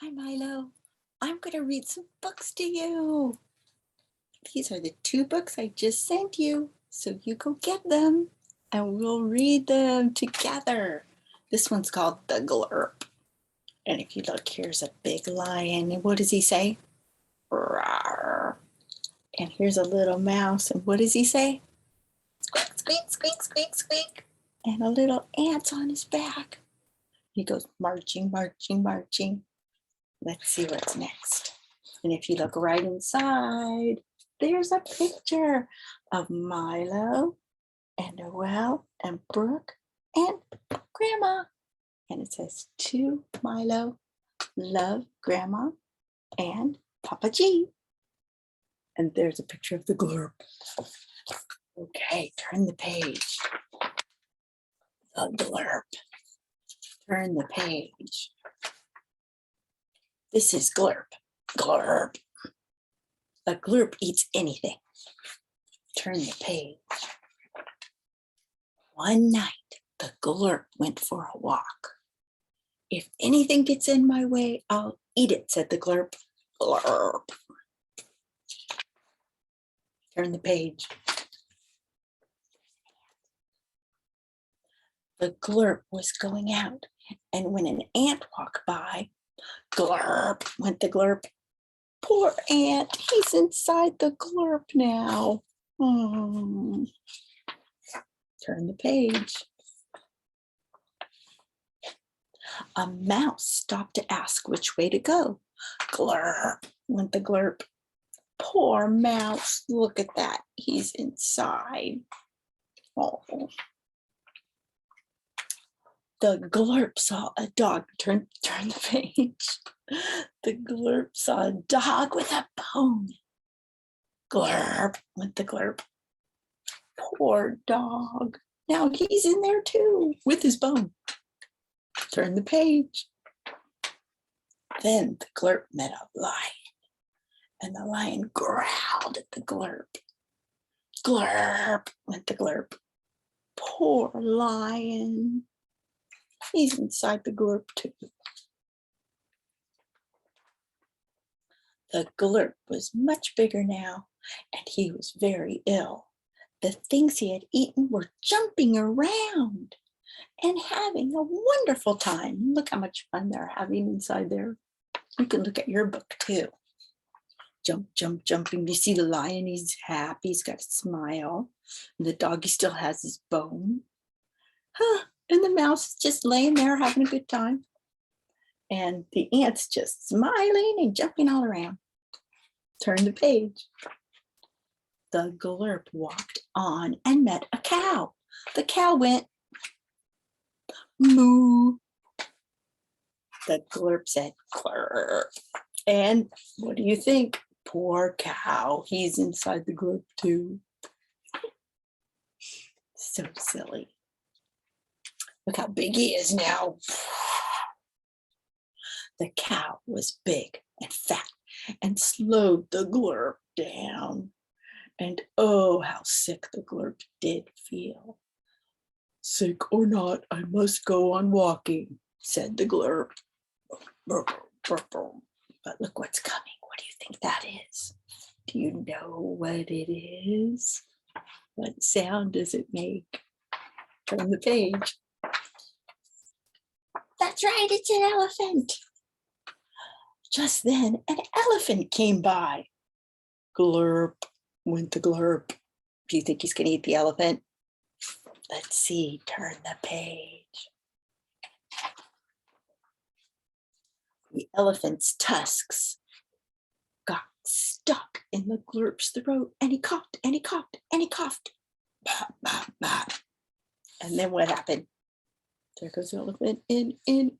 Hi, Milo. I'm going to read some books to you. These are the 2 books I just sent you, so you go get them and we'll read them together. This one's called The Glerp. And if you look, here's a big lion. And what does he say? Rawr. And here's a little mouse. And what does he say? Squeak, squeak, squeak, squeak, squeak. And a little ant's on his back. He goes marching, marching, marching. Let's see what's next. And if you look right inside, there's a picture of Milo and Noelle and Brooke and Grandma. And it says, to Milo, love Grandma and Papa G. And there's a picture of the Glerp. Okay, turn the page. The Glerp. Turn the page. This is Glerp. Glerp. A Glerp eats anything. Turn the page. One night, the Glerp went for a walk. If anything gets in my way, I'll eat it, said the Glerp. Glerp. Turn the page. The Glerp was going out, and when an ant walked by, Glerp went the Glerp. Poor ant, he's inside the Glerp now. Turn the page. A mouse stopped to ask which way to go. Glerp went the Glerp. Poor mouse, look at that, he's inside. Oh. The Glerp saw a dog. Turn the page. The Glerp saw a dog with a bone. Glerp went the Glerp. Poor dog. Now he's in there too with his bone. Turn the page. Then the Glerp met a lion, and the lion growled at the Glerp. Glerp went the Glerp. Poor lion. He's inside the Glerp too. The Glerp was much bigger now, and he was very ill. The things he had eaten were jumping around and having a wonderful time. Look how much fun they're having inside there. You can look at your book too. Jump, jump, jumping. You see the lion, he's happy, he's got a smile. And the doggy still has his bone. And the mouse is just laying there having a good time. And the ant's just smiling and jumping all around. Turn the page. The Glerp walked on and met a cow. The cow went moo. The Glerp said Glerp. And what do you think? Poor cow, he's inside the Glerp too. So silly. Look how big he is now. The cow was big and fat and slowed the Glerp down. And oh, how sick the Glerp did feel. Sick or not, I must go on walking, said the Glerp. But look what's coming. What do you think that is? Do you know what it is? What sound does it make? Turn the page. That's right, it's an elephant. Just then, an elephant came by. Glerp went the Glerp. Do you think he's going to eat the elephant? Let's see, turn the page. The elephant's tusks got stuck in the Glerp's throat, and he coughed, and he coughed, and he coughed. Bah, bah, bah. And then what happened? There goes the elephant in, and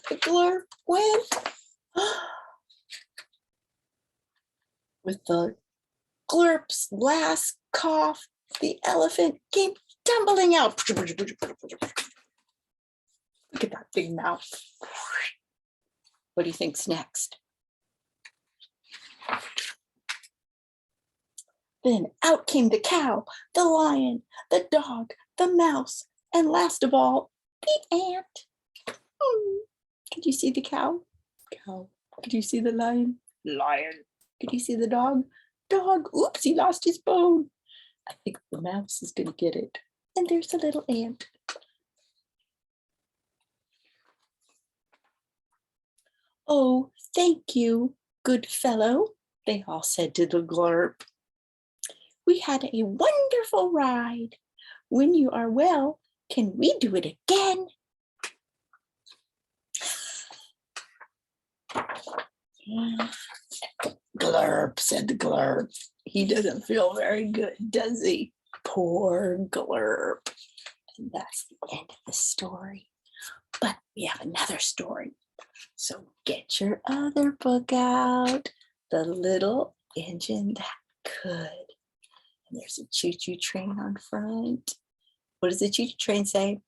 the Glerp went. With the Glerp's last cough, the elephant came tumbling out. Look at that big mouth. What do you think's next? Then out came the cow, the lion, the dog, the mouse, and last of all, the ant. Could you see the cow? Cow. Could you see the lion? Lion. Could you see the dog? Dog. Oops, he lost his bone. I think the mouse is going to get it. And there's a little ant. Oh, thank you, good fellow, they all said to the Glerp. We had a wonderful ride. When you are well, can we do it again? Glerp, said the Glerp. He doesn't feel very good, does he? Poor Glerp. And that's the end of the story. But we have another story. So get your other book out, The Little Engine That Could. And there's a choo-choo train on front. What does the choo-choo train say?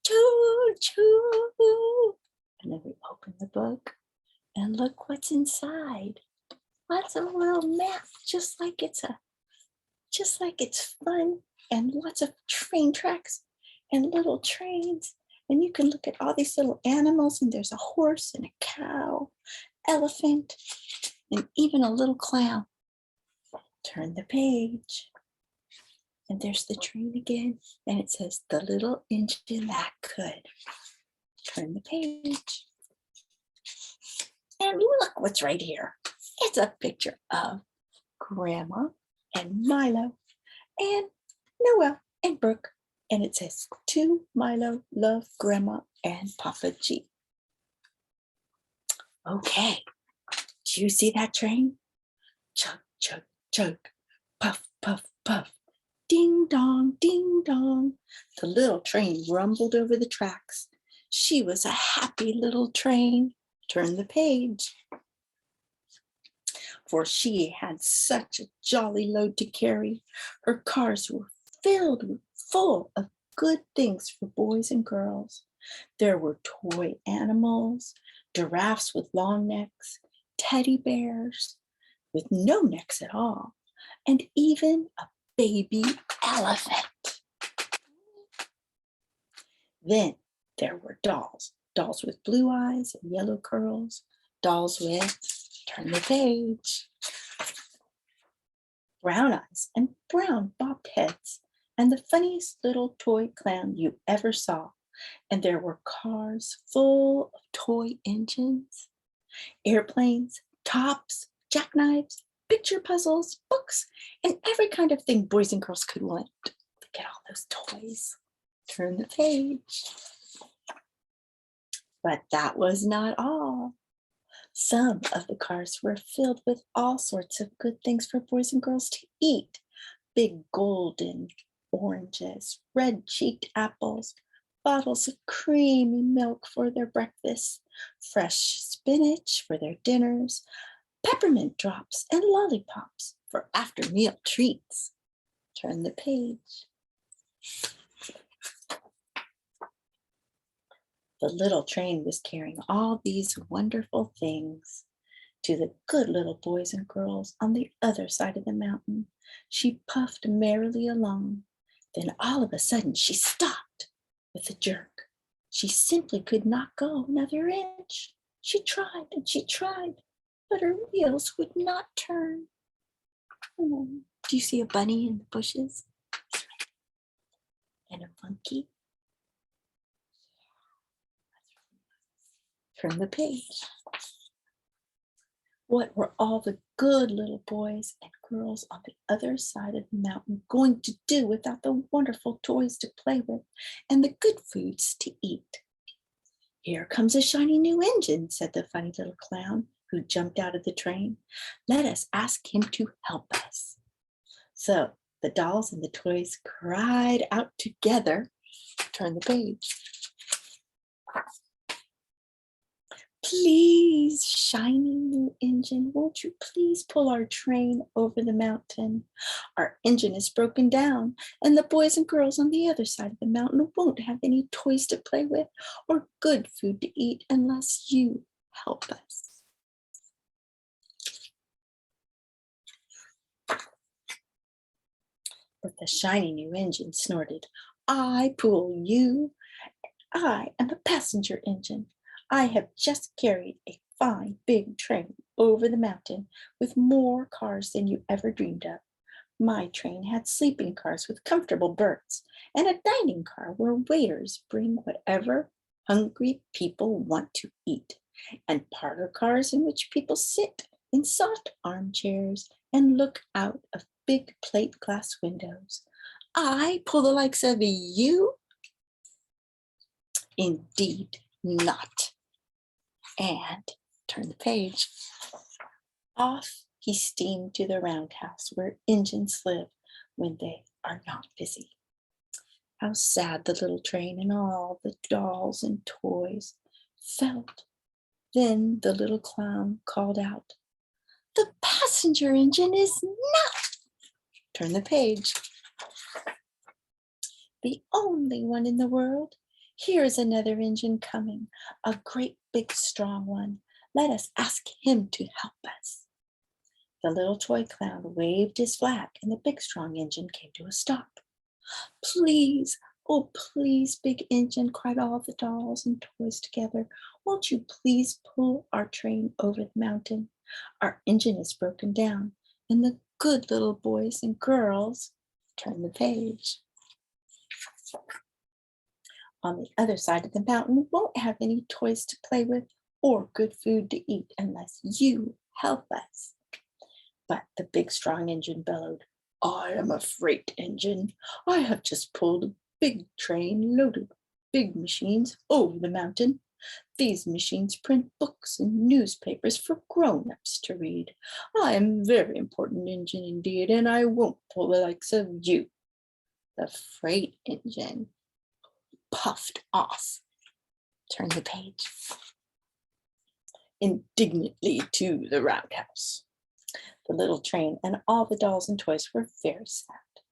Choo-choo. And then we open the book and look what's inside. Lots of little map, just like it's fun, and lots of train tracks and little trains. And you can look at all these little animals, and there's a horse and a cow, elephant, and even a little clown. Turn the page. And there's the train again, and it says, The Little Engine That Could. Turn the page. And look what's right here. It's a picture of Grandma and Milo and Noel and Brooke. And it says, To Milo, love Grandma and Papa G. Okay, do you see that train? Chug, chug, chug, puff, puff, puff. Ding dong, ding dong. The little train rumbled over the tracks. She was a happy little train. Turn the page. For she had such a jolly load to carry. Her cars were full of good things for boys and girls. There were toy animals, giraffes with long necks, teddy bears with no necks at all, and even a baby elephant. Then there were dolls with blue eyes and yellow curls, dolls with, turn the page, brown eyes and brown bobbed heads, and the funniest little toy clown you ever saw. And there were cars full of toy engines, airplanes, tops, jackknives, picture puzzles, books, and every kind of thing boys and girls could want. Look at all those toys. Turn the page. But that was not all. Some of the cars were filled with all sorts of good things for boys and girls to eat. Big golden oranges, red-cheeked apples, bottles of creamy milk for their breakfasts, fresh spinach for their dinners, peppermint drops and lollipops for after-meal treats. Turn the page. The little train was carrying all these wonderful things to the good little boys and girls on the other side of the mountain. She puffed merrily along. Then all of a sudden she stopped with a jerk. She simply could not go another inch. She tried and she tried, but her wheels would not turn. Oh, do you see a bunny in the bushes? And a monkey? Turn the page. What were all the good little boys and girls on the other side of the mountain going to do without the wonderful toys to play with and the good foods to eat? Here comes a shiny new engine, said the funny little clown who jumped out of the train. Let us ask him to help us. So the dolls and the toys cried out together. Turn the page. Please, shiny new engine, won't you please pull our train over the mountain? Our engine is broken down, and the boys and girls on the other side of the mountain won't have any toys to play with or good food to eat unless you help us. But the shiny new engine snorted, I pull you. I am a passenger engine. I have just carried a fine big train over the mountain with more cars than you ever dreamed of. My train had sleeping cars with comfortable berths and a dining car where waiters bring whatever hungry people want to eat, and parlor cars in which people sit in soft armchairs and look out of big plate glass windows. I pull the likes of you? Indeed not. And turn the page. Off he steamed to the roundhouse where engines live when they are not busy. How sad the little train and all the dolls and toys felt. Then the little clown called out, "The passenger engine is not," turn the page, "the only one in the world. Here's another engine coming, a great big strong one. Let us ask him to help us." The little toy clown waved his flag and the big strong engine came to a stop. "Please, oh please, big engine," cried all the dolls and toys together. "Won't you please pull our train over the mountain? Our engine is broken down and the good little boys and girls," turn the page, "on the other side of the mountain won't have any toys to play with or good food to eat unless you help us." But the big strong engine bellowed, "I am a freight engine. I have just pulled a big train loaded with big machines over the mountain. These machines print books and newspapers for grown-ups to read. I am a very important engine indeed, and I won't pull the likes of you." The freight engine puffed off. Turn the page. Indignantly to the roundhouse. The little train and all the dolls and toys were very sad.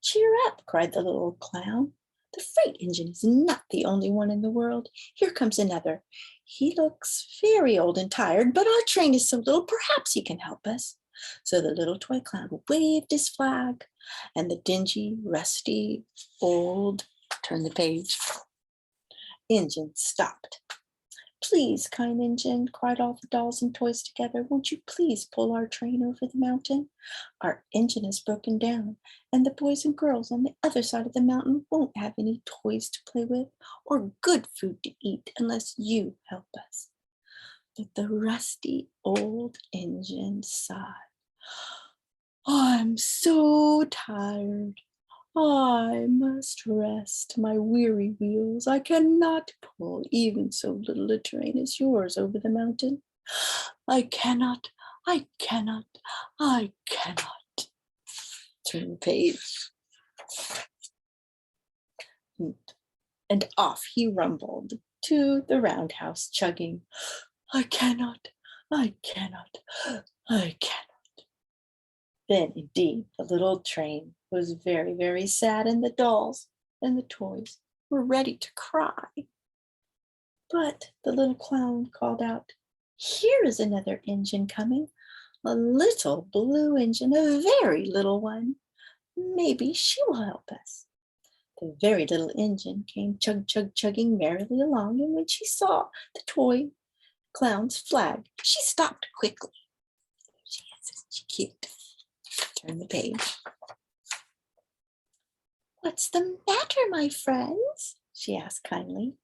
"Cheer up," cried the little clown. "The freight engine is not the only one in the world. Here comes another. He looks very old and tired, but our train is so little, perhaps he can help us." So the little toy clown waved his flag, and the dingy, rusty, old, turn the page, engine stopped. "Please, kind engine," cried all the dolls and toys together, "won't you please pull our train over the mountain? Our engine is broken down, and the boys and girls on the other side of the mountain won't have any toys to play with or good food to eat unless you help us." But the rusty old engine sighed. "I'm so tired. I must rest my weary wheels. I cannot pull even so little a train as yours over the mountain. I cannot, I cannot, I cannot." Turn the page. And off he rumbled to the roundhouse, chugging, "I cannot, I cannot, I cannot." Then, indeed, the little train was very, very sad, and the dolls and the toys were ready to cry. But the little clown called out, "Here is another engine coming, a little blue engine, a very little one. Maybe she will help us." The very little engine came chug, chug, chugging merrily along, and when she saw the toy clown's flag, she stopped quickly. She is, isn't she cute? Turn the page. "What's the matter, my friends?" she asked kindly.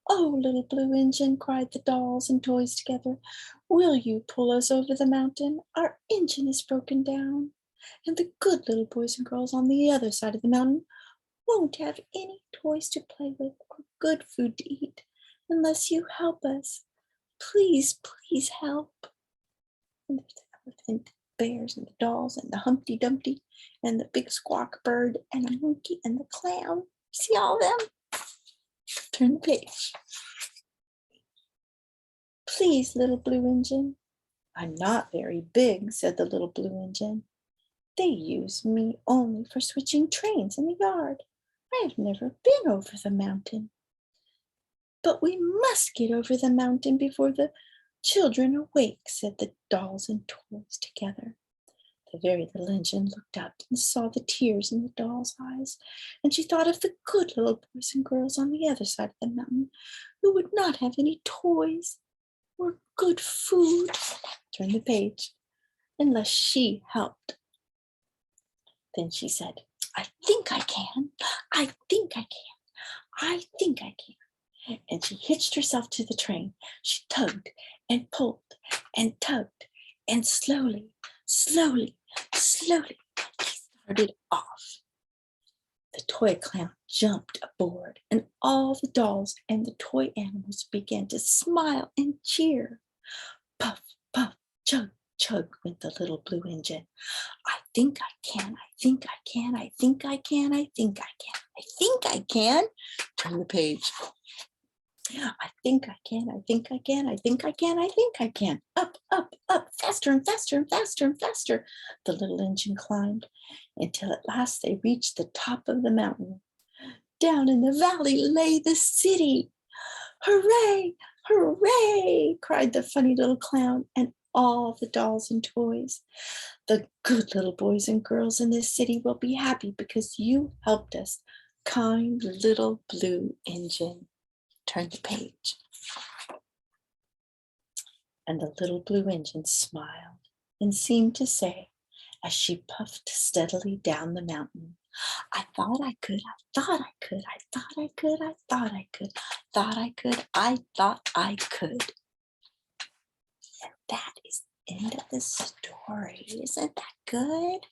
"Oh, little blue engine," cried the dolls and toys together, "will you pull us over the mountain? Our engine is broken down, and the good little boys and girls on the other side of the mountain won't have any toys to play with or good food to eat unless you help us. Please, please help." And there's the elephant, bears, and the dolls, and the Humpty Dumpty, and the big squawk bird, and a monkey, and the clown. See all of them? Turn the page. "Please, little blue engine." "I'm not very big," said the little blue engine. "They use me only for switching trains in the yard. I have never been over the mountain." "But we must get over the mountain before the children awake," said the dolls and toys together. The very little engine looked up and saw the tears in the doll's eyes, and she thought of the good little boys and girls on the other side of the mountain who would not have any toys or good food. Turn the page. Unless she helped. Then she said, I think I can. I think I can. I think I can. And she hitched herself to the train. She tugged and pulled and tugged, and slowly, slowly, slowly, she started off. The toy clown jumped aboard, and all the dolls and the toy animals began to smile and cheer. Puff, puff, chug, chug went the little blue engine. I think I can, I think I can, I think I can, I think I can, I think I can. Turn the page. I think I can, I think I can, I think I can, I think I can. Up, up, up, faster and faster and faster and faster. The little engine climbed until at last they reached the top of the mountain. Down in the valley lay the city. Hooray, hooray, cried the funny little clown and all the dolls and toys. The good little boys and girls in this city will be happy because you helped us. Kind little blue engine. Turn the page. And the little blue engine smiled and seemed to say, as she puffed steadily down the mountain, I thought I could, I thought I could, I thought I could, I thought I could, thought I could, I thought I could. And that is the end of the story. Isn't that good?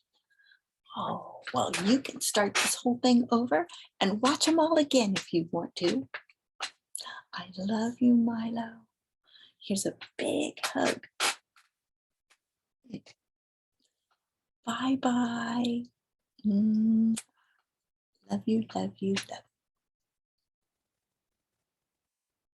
Oh, well, you can start this whole thing over and watch them all again if you want to. I love you, Milo. Here's a big hug. Bye-bye. Love you, love you, love you.